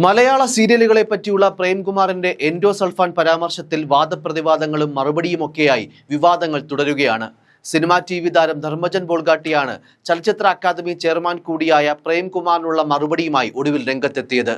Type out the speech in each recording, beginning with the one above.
മലയാള സീരിയലുകളെ പറ്റിയുള്ള പ്രേംകുമാറിന്റെ എൻഡോസൾഫാൻ പരാമർശത്തിൽ വാദപ്രതിവാദങ്ങളും മറുപടിയുമൊക്കെയായി വിവാദങ്ങൾ തുടരുകയാണ്. സിനിമാ TV താരം ധർമ്മജൻ ബോൾഗാട്ടിയാണ് ചലച്ചിത്ര അക്കാദമി ചെയർമാൻ കൂടിയായ പ്രേംകുമാറിനുള്ള മറുപടിയുമായി ഒടുവിൽ രംഗത്തെത്തിയത്.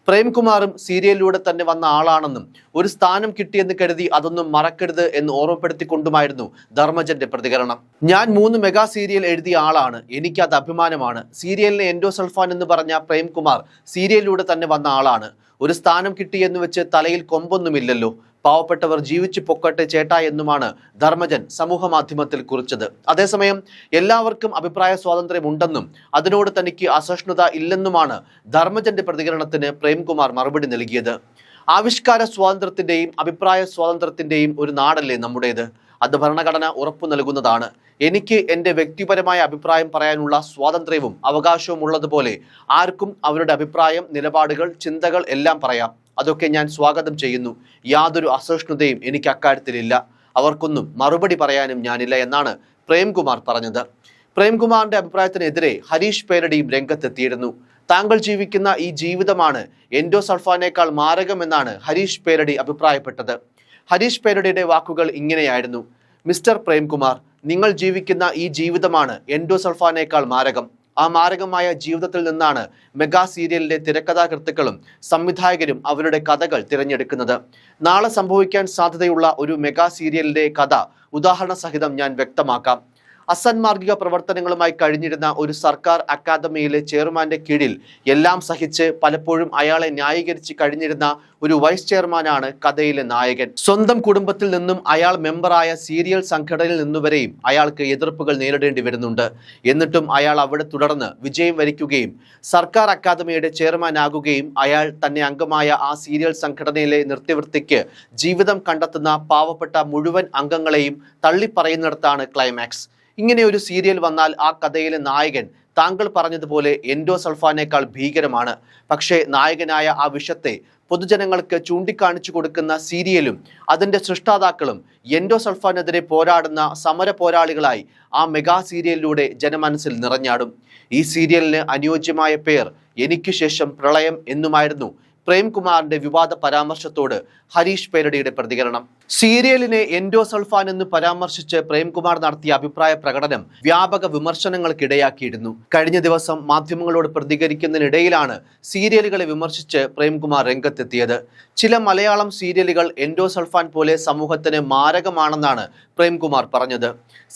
പ്രേംകുമാറും സീരിയലിലൂടെ തന്നെ വന്ന ആളാണെന്നും ഒരു സ്ഥാനം കിട്ടിയെന്ന് കരുതി അതൊന്നും മറക്കരുത് എന്ന് ഓർമ്മപ്പെടുത്തിക്കൊണ്ടുമായിരുന്നു ധർമ്മജന്റെ പ്രതികരണം. ഞാൻ 3 മെഗാ സീരിയൽ എഴുതിയ ആളാണ്, എനിക്കത് അഭിമാനമാണ്. സീരിയലിന് എൻഡോസൾഫാൻ എന്ന് പറഞ്ഞ പ്രേംകുമാർ സീരിയലിലൂടെ തന്നെ വന്ന ആളാണ്. ഒരു സ്ഥാനം കിട്ടിയെന്ന് വെച്ച് തലയിൽ കൊമ്പൊന്നുമില്ലല്ലോ. പാവപ്പെട്ടവർ ജീവിച്ചു പൊക്കട്ടെ ചേട്ടാ എന്നുമാണ് ധർമ്മജൻ സമൂഹ മാധ്യമത്തിൽ കുറിച്ചത്. അതേസമയം എല്ലാവർക്കും അഭിപ്രായ സ്വാതന്ത്ര്യമുണ്ടെന്നും അതിനോട് തനിക്ക് അസഹിഷ്ണുത ഇല്ലെന്നുമാണ് ധർമ്മജന്റെ പ്രതികരണത്തിന് പ്രേംകുമാർ മറുപടി നൽകിയത്. ആവിഷ്കാര സ്വാതന്ത്ര്യത്തിന്റെയും അഭിപ്രായ സ്വാതന്ത്ര്യത്തിന്റെയും ഒരു നാടല്ലേ നമ്മുടേത്. അത് ഭരണഘടന ഉറപ്പു നൽകുന്നതാണ്. എനിക്ക് എൻ്റെ വ്യക്തിപരമായ അഭിപ്രായം പറയാനുള്ള സ്വാതന്ത്ര്യവും അവകാശവും ഉള്ളതുപോലെ ആർക്കും അവരുടെ അഭിപ്രായം, നിലപാടുകൾ, ചിന്തകൾ എല്ലാം പറയാം. അതൊക്കെ ഞാൻ സ്വാഗതം ചെയ്യുന്നു. യാതൊരു അസഹിഷ്ണുതയും എനിക്ക് അക്കാര്യത്തിലില്ല. അവർക്കൊന്നും മറുപടി പറയാനും ഞാനില്ല എന്നാണ് പ്രേംകുമാർ പറഞ്ഞത്. പ്രേംകുമാറിന്റെ അഭിപ്രായത്തിനെതിരെ ഹരീഷ് പേരടിയും രംഗത്തെത്തിയിരുന്നു. താങ്കൾ ജീവിക്കുന്ന ഈ ജീവിതമാണ് എൻഡോസൾഫാനേക്കാൾ മാരകമെന്നാണ് ഹരീഷ് പേരടി അഭിപ്രായപ്പെട്ടത്. ഹരീഷ് പേരടിയുടെ വാക്കുകൾ ഇങ്ങനെയായിരുന്നു: മിസ്റ്റർ പ്രേംകുമാർ, നിങ്ങൾ ജീവിക്കുന്ന ഈ ജീവിതമാണ് എൻഡോസൾഫാനേക്കാൾ മാരകം. ആ മാരകമായ ജീവിതത്തിൽ നിന്നാണ് മെഗാ സീരിയലിലെ തിരക്കഥാകൃത്തുക്കളും സംവിധായകരും അവരുടെ കഥകൾ തിരഞ്ഞെടുക്കുന്നത്. നാളെ സംഭവിക്കാൻ സാധ്യതയുള്ള ഒരു മെഗാ സീരിയലിന്റെ കഥ ഉദാഹരണ സഹിതം ഞാൻ വ്യക്തമാക്കാം. അസാൻമാർഗിക പ്രവർത്തനങ്ങളുമായി കഴിഞ്ഞിരുന്ന ഒരു സർക്കാർ അക്കാദമിയിലെ ചെയർമാന്റെ കീഴിൽ എല്ലാം സഹിച്ച് പലപ്പോഴും അയാളെ ന്യായീകരിച്ച് കഴിഞ്ഞിരുന്ന ഒരു വൈസ് ചെയർമാനാണ് കഥയിലെ നായകൻ. സ്വന്തം കുടുംബത്തിൽ നിന്നും അയാൾ മെമ്പറായ സീരിയൽ സംഘടനയിൽ നിന്നുവരെയും അയാൾക്ക് എതിർപ്പുകൾ നേരിടേണ്ടി വരുന്നുണ്ട്. എന്നിട്ടും അയാൾ അവിടെ തുടർന്ന് വിജയം വരിക്കുകയും സർക്കാർ അക്കാദമിയുടെ ചെയർമാൻ ആകുകയും അയാൾ തന്നെ അംഗമായ ആ സീരിയൽ സംഘടനയിലെ നൃത്യവൃത്തിക്ക് ജീവിതം കണ്ടെത്തുന്ന പാവപ്പെട്ട മുഴുവൻ അംഗങ്ങളെയും തള്ളിപ്പറയുന്നിടത്താണ് ക്ലൈമാക്സ്. ഇങ്ങനെ ഒരു സീരിയൽ വന്നാൽ ആ കഥയിലെ നായകൻ താങ്കൾ പറഞ്ഞതുപോലെ എൻഡോസൾഫാനേക്കാൾ ഭീകരമാണ്. പക്ഷേ നായകനായ ആ വിഷത്തെ പൊതുജനങ്ങൾക്ക് ചൂണ്ടിക്കാണിച്ചു കൊടുക്കുന്ന സീരിയലും അതിൻ്റെ സൃഷ്ടാതാക്കളും എൻഡോസൾഫാനെതിരെ പോരാടുന്ന സമര പോരാളികളായി ആ മെഗാ സീരിയലിലൂടെ ജനമനസ്സിൽ നിറഞ്ഞാടും. ഈ സീരിയലിന് അനുയോജ്യമായ പേർ എനിക്കു ശേഷം പ്രളയം എന്നുമായിരുന്നു പ്രേംകുമാറിന്റെ വിവാദ പരാമർശത്തോട് ഹരീഷ് പേരടിയുടെ പ്രതികരണം. സീരിയലിനെ എൻഡോസൾഫാൻ എന്ന് പരാമർശിച്ച് പ്രേംകുമാർ നടത്തിയ അഭിപ്രായ പ്രകടനം വ്യാപക വിമർശനങ്ങൾക്കിടയാക്കിയിരുന്നു. കഴിഞ്ഞ ദിവസം മാധ്യമങ്ങളോട് പ്രതികരിക്കുന്നതിനിടയിലാണ് സീരിയലുകളെ വിമർശിച്ച് പ്രേംകുമാർ രംഗത്തെത്തിയത്. ചില മലയാളം സീരിയലുകൾ എൻഡോസൾഫാൻ പോലെ സമൂഹത്തിന് മാരകമാണെന്നാണ് പ്രേംകുമാർ പറഞ്ഞത്.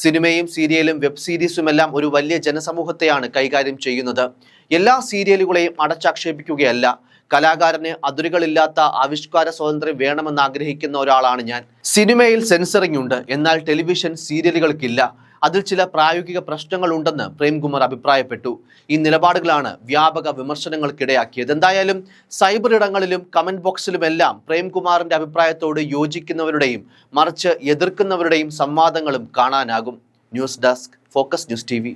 സിനിമയും സീരിയലും വെബ് സീരീസുമെല്ലാം ഒരു വലിയ ജനസമൂഹത്തെയാണ് കൈകാര്യം ചെയ്യുന്നത്. എല്ലാ സീരിയലുകളെയും അടച്ചാക്ഷേപിക്കുകയല്ല. കലാകാരന് അതിരുകളില്ലാത്ത ആവിഷ്കാര സ്വാതന്ത്ര്യം വേണമെന്ന് ആഗ്രഹിക്കുന്ന ഒരാളാണ് ഞാൻ. സിനിമയിൽ സെൻസറിംഗ് ഉണ്ട്, എന്നാൽ ടെലിവിഷൻ സീരിയലുകൾക്കില്ല. അതിൽ ചില പ്രായോഗിക പ്രശ്നങ്ങളുണ്ടെന്ന് പ്രേംകുമാർ അഭിപ്രായപ്പെട്ടു. ഈ നിലപാടുകളാണ് വ്യാപക വിമർശനങ്ങൾക്കിടയാക്കിയത്. എന്തായാലും സൈബർ ഇടങ്ങളിലും കമന്റ് ബോക്സിലുമെല്ലാം പ്രേംകുമാറിന്റെ അഭിപ്രായത്തോട് യോജിക്കുന്നവരുടെയും മറിച്ച് എതിർക്കുന്നവരുടെയും സംവാദങ്ങളും കാണാനാകും. News desk, focus news TV.